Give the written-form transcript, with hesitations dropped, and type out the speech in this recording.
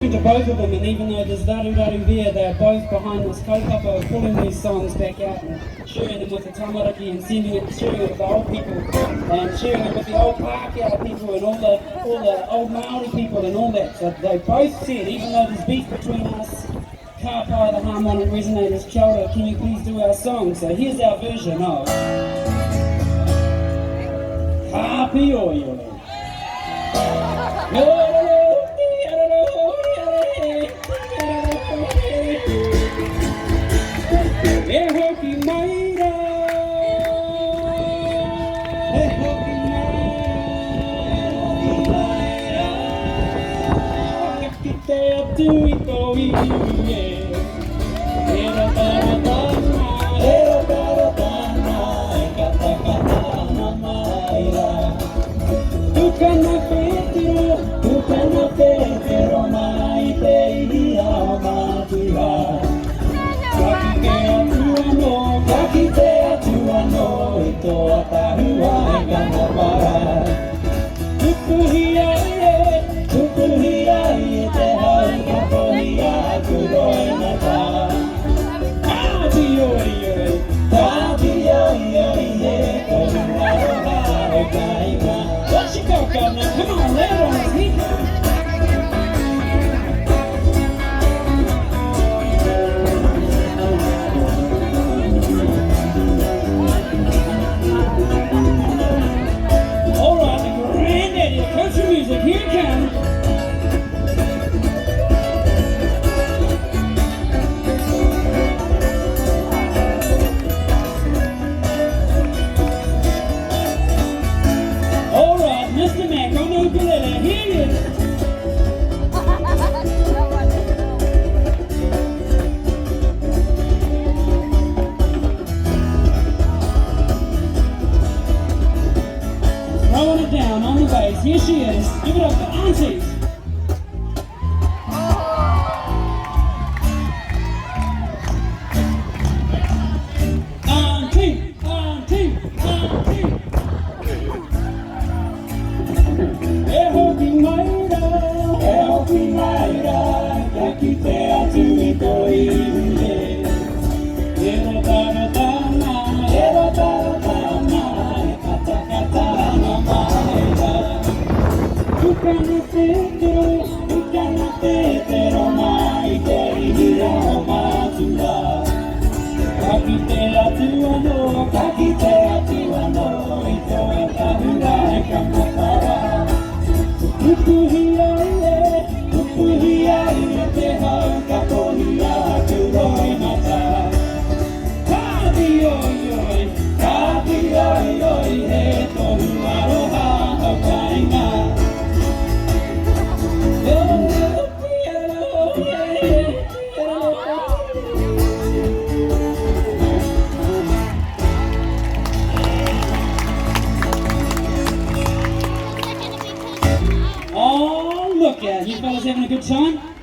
talking to both of them, and even though there's Daru Daru there, they're both behind this kaupapa of pulling these songs back out and sharing them with the tamaraki and sharing it with the old people and sharing it with the old Pākehā people and all the old Māori people and all that. So they both said, even though there's beef between us, ka pai the Harmonic Resonators, kia ora, can you please do our song? So here's our version of Pioioi. Down on the bass. Here she is. Give it up for Auntie. Auntie, Auntie, Auntie. Ehoki maira, kakite atu I koiune. Ero taratana, Oh, look at you fellas having a good time?